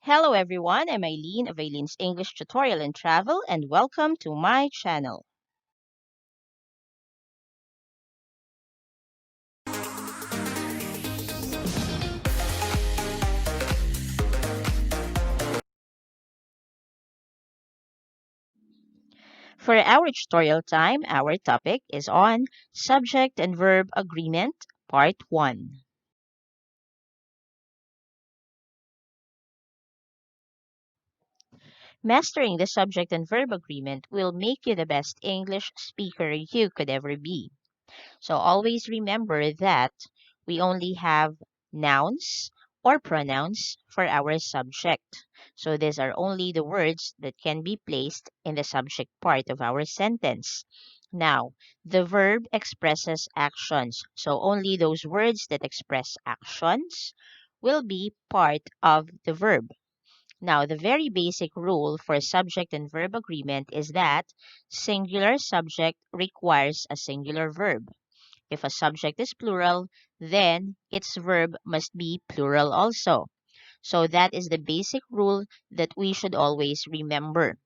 Hello everyone, I'm Aileen of Aileen's English Tutorial and Travel, and welcome to my channel. For our tutorial time, our topic is on subject and verb agreement, part 1. Mastering the subject and verb agreement will make you the best English speaker you could ever be. So always remember that we only have nouns or pronouns for our subject. So these are only the words that can be placed in the subject part of our sentence. Now, the verb expresses actions. So only those words that express actions will be part of the verb. Now, the very basic rule for subject and verb agreement is that singular subject requires a singular verb. If a subject is plural, then its verb must be plural also. So that is the basic rule that we should always remember.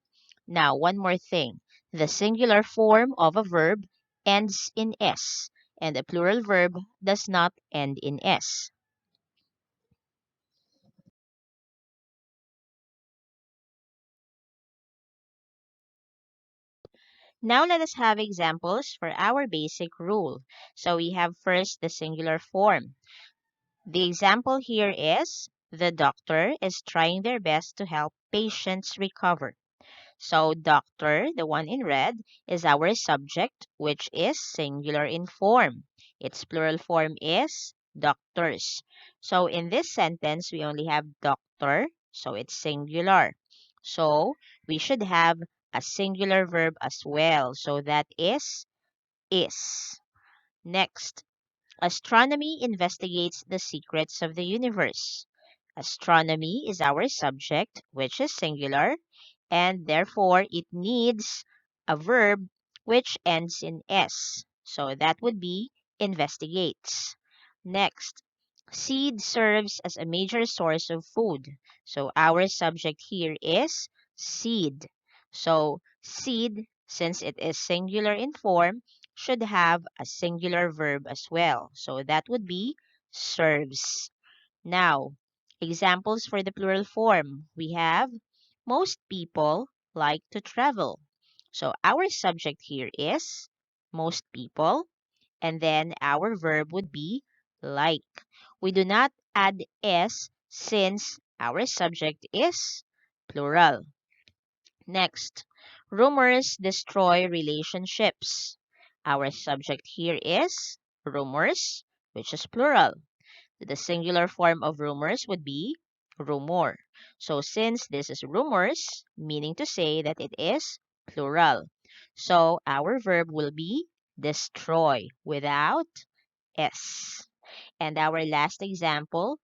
Now, one more thing. The singular form of a verb ends in S, and a plural verb does not end in S. Now let us have examples for our basic rule. So we have first the singular form. The example here is the doctor is trying their best to help patients recover. So doctor, the one in red, is our subject, which is singular in form. Its plural form is doctors. So in this sentence, we only have doctor, so it's singular. So we should have a singular verb as well. So that is. Next, astronomy investigates the secrets of the universe. Astronomy is our subject, which is singular, and therefore it needs a verb which ends in S. So that would be investigates. Next, seed serves as a major source of food. So our subject here is seed. So seed, since it is singular in form, should have a singular verb as well. So that would be serves. Now, examples for the plural form. We have most people like to travel. So our subject here is most people, and then our verb would be like. We do not add s since our subject is plural. Next, rumors destroy relationships. Our subject here is rumors, which is plural. The singular form of rumors would be rumor. So since this is rumors, meaning to say that it is plural. So our verb will be destroy without S. And our last example,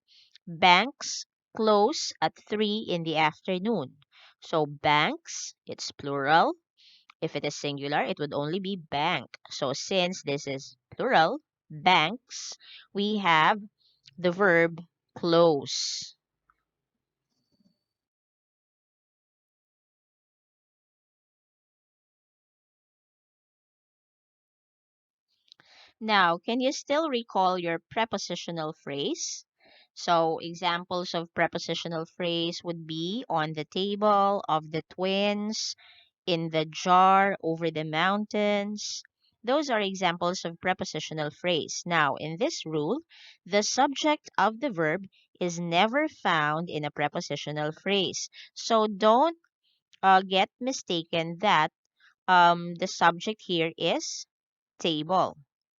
banks close at 3 in the afternoon. So banks, it's plural. If it is singular, it would only be bank. So since this is plural, banks, we have the verb close. Now, can you still recall your prepositional phrase? So, examples of prepositional phrase would be on the table, of the twins, in the jar, over the mountains. Those are examples of prepositional phrase. Now, in this rule, the subject of the verb is never found in a prepositional phrase. So, don't get mistaken that the subject here is table,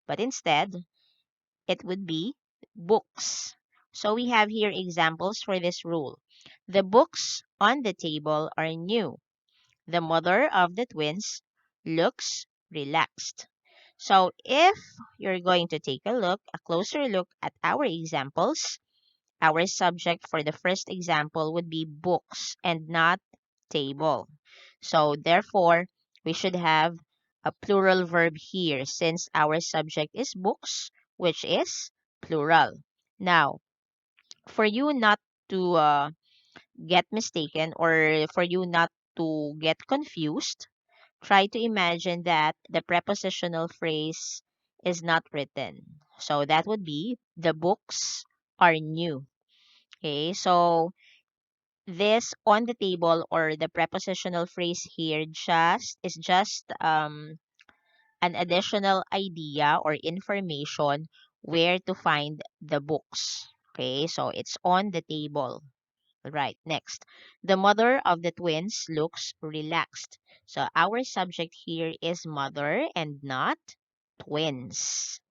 but instead it would be books. So we have here examples for this rule. The books on the table are new. The mother of the twins looks relaxed. So if you're going to take a closer look at our examples, our subject for the first example would be books and not table. So therefore, we should have a plural verb here since our subject is books, which is plural. Now, for you not to get mistaken or for you not to get confused, try to imagine that the prepositional phrase is not written. So that would be the books are new. Okay, so this on the table or the prepositional phrase here just an additional idea or information where to find the books. Okay, so it's on the table. Right, next. The mother of the twins looks relaxed. So our subject here is mother and not twins.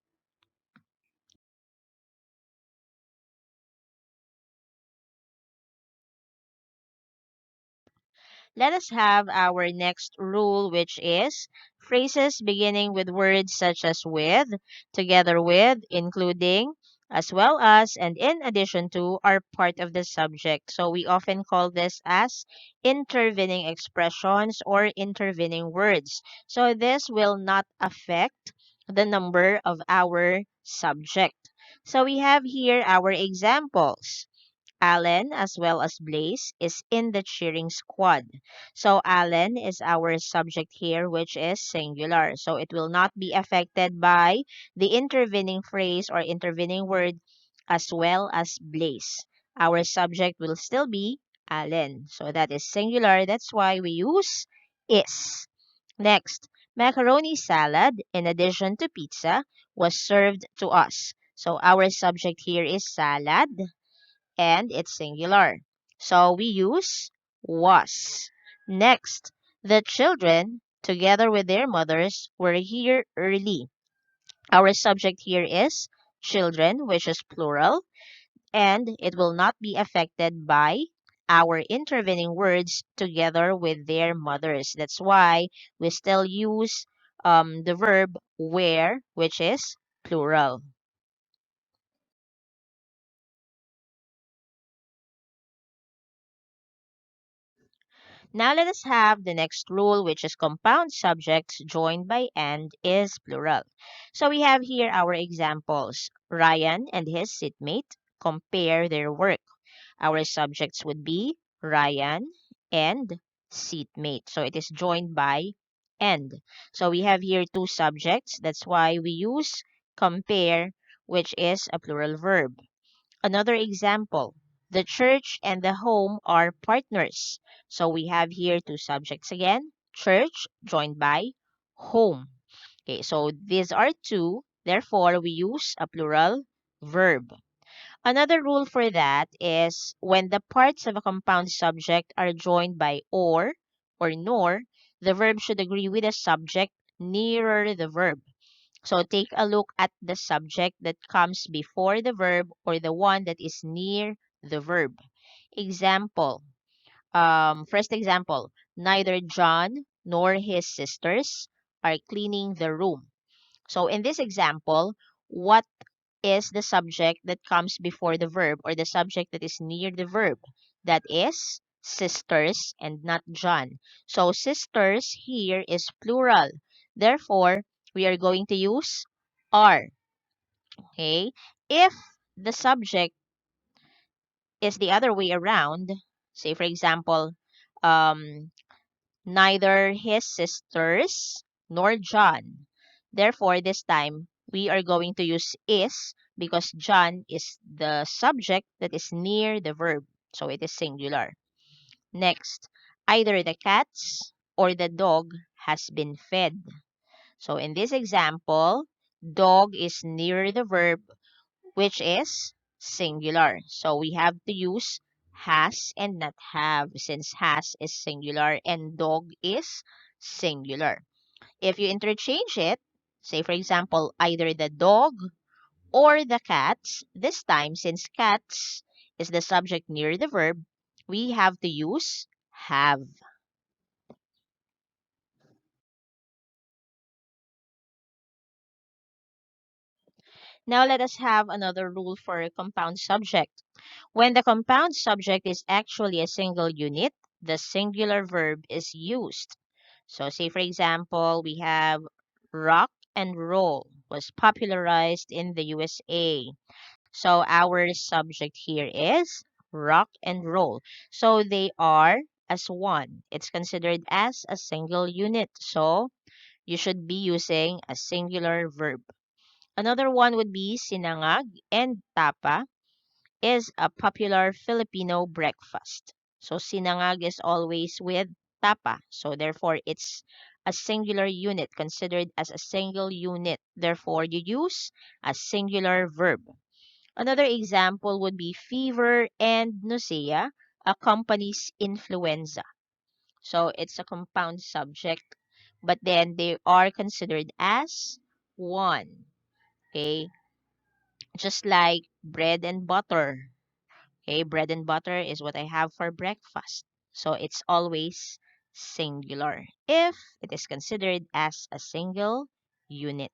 Let us have our next rule, which is phrases beginning with words such as with, together with, including, as well as, and in addition to are part of the subject. So we often call this as intervening expressions or intervening words. So this will not affect the number of our subject. So we have here our examples. Alan as well as Blaze is in the cheering squad. So Alan is our subject here, which is singular. So it will not be affected by the intervening phrase or intervening word as well as Blaze. Our subject will still be Alan. So that is singular. That's why we use is. Next, macaroni salad in addition to pizza was served to us. So our subject here is salad and it's singular. So we use was. Next, the children, together with their mothers, were here early. Our subject here is children, which is plural, and it will not be affected by our intervening words together with their mothers. That's why we still use the verb were, which is plural. Now let us have the next rule, which is compound subjects joined by and is plural. So we have here our examples. Ryan and his seatmate compare their work. Our subjects would be Ryan and seatmate. So it is joined by and. So we have here two subjects. That's why we use compare, which is a plural verb. Another example, the church and the home are partners. So we have here two subjects again, church joined by home. Okay, so these are two, therefore we use a plural verb. Another rule for that is when the parts of a compound subject are joined by or nor, the verb should agree with the subject nearer the verb. So take a look at the subject that comes before the verb or the one that is near the verb. Example. First example. Neither John nor his sisters are cleaning the room. So in this example, what is the subject that comes before the verb or the subject that is near the verb? That is sisters and not John. So sisters here is plural. Therefore, we are going to use are. Okay? If the subject is the other way around, say for example, um, neither his sisters nor John. Therefore, this time we are going to use is because John is the subject that is near the verb. So it is singular. Next, either the cats or the dog has been fed. So in this example, dog is near the verb which is singular. So we have to use has and not have since has is singular and dog is singular. If you interchange it, say for example, either the dog or the cats, this time since cats is the subject near the verb, we have to use have. Now let us have another rule for a compound subject. When the compound subject is actually a single unit, the singular verb is used. So say for example, we have rock and roll was popularized in the USA. So our subject here is rock and roll. So they are as one. It's considered as a single unit. So you should be using a singular verb. Another one would be Sinangag and tapa is a popular Filipino breakfast. So sinangag is always with tapa. So therefore it's a singular unit considered as a single unit. Therefore you use a singular verb. Another example would be fever and nausea accompanies influenza. So it's a compound subject, but then they are considered as one. Okay, just like bread and butter. Okay, bread and butter is what I have for breakfast. So it's always singular if it is considered as a single unit.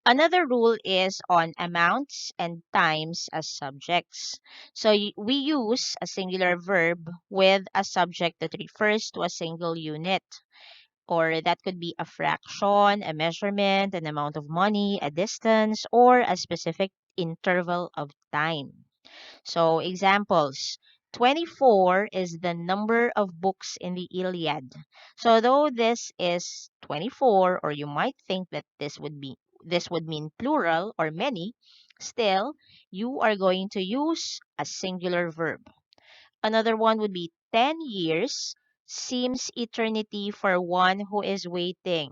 Another rule is on amounts and times as subjects. So we use a singular verb with a subject that refers to a single unit, or that could be a fraction, a measurement, an amount of money, a distance, or a specific interval of time. So examples. 24 is the number of books in the Iliad. So though this is 24, or you might think that this would mean plural or many, still you are going to use a singular verb. Another one would be 10 years seems eternity for one who is waiting.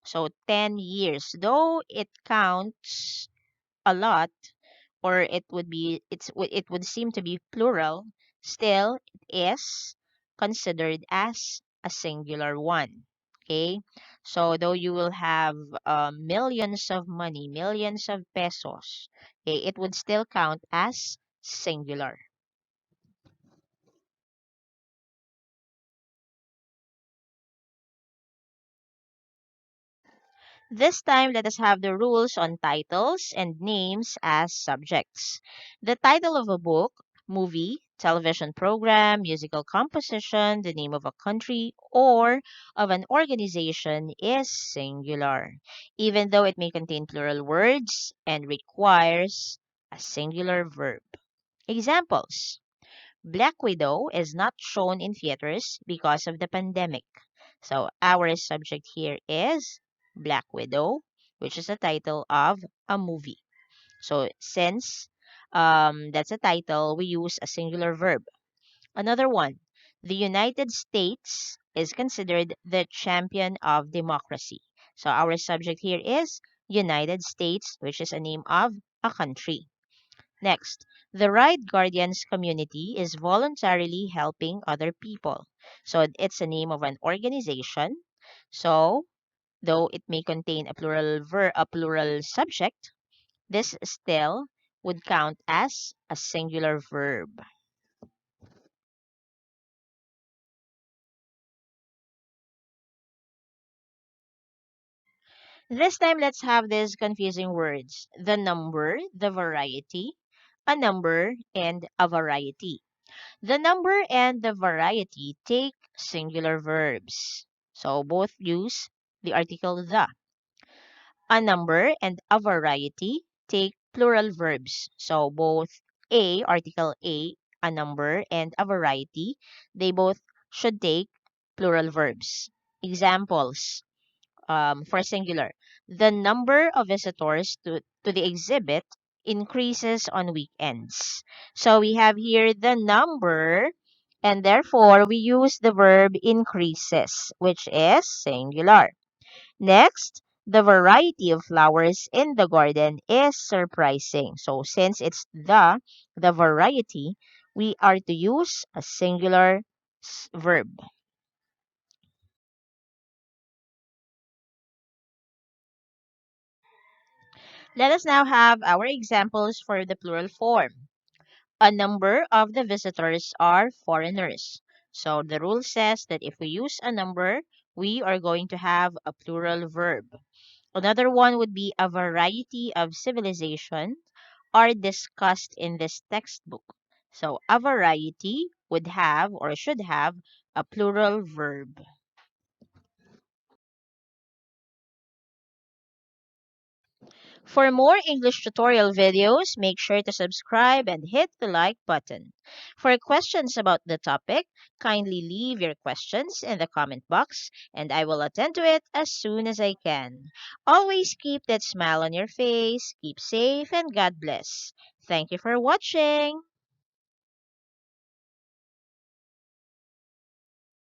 So 10 years, though it counts a lot, or it would seem to be plural, still it is considered as a singular one. Okay, so though you will have millions of money, millions of pesos, okay, it would still count as singular. This time, let us have the rules on titles and names as subjects. The title of a book, movie, television program, musical composition, the name of a country, or of an organization is singular, even though it may contain plural words and requires a singular verb. Examples. Blackwidow is not shown in theaters because of the pandemic. So our subject here is Black Widow, which is the title of a movie. So since that's a title, we use a singular verb. Another one, the United States is considered the champion of democracy. So our subject here is United States, which is a name of a country. Next, the Right Guardians community is voluntarily helping other people. So it's a name of an organization. So though it may contain a plural subject, this still would count as a singular verb. This time, let's have these confusing words. The number, the variety, a number, and a variety. The number and the variety take singular verbs. So both use the article the. A number and a variety take plural verbs. So both article a number, and a variety, they both should take plural verbs. Examples for singular. The number of visitors to the exhibit increases on weekends. So we have here the number, and therefore we use the verb increases, which is singular. Next, the variety of flowers in the garden is surprising. So since it's the variety, we are to use a singular verb. Let us now have our examples for the plural form. A number of the visitors are foreigners. So the rule says that if we use a number, we are going to have a plural verb. Another one would be a variety of civilization are discussed in this textbook. So a variety would have or should have a plural verb. For more English tutorial videos, make sure to subscribe and hit the like button. For questions about the topic, kindly leave your questions in the comment box and I will attend to it as soon as I can. Always keep that smile on your face, keep safe, and God bless. Thank you for watching.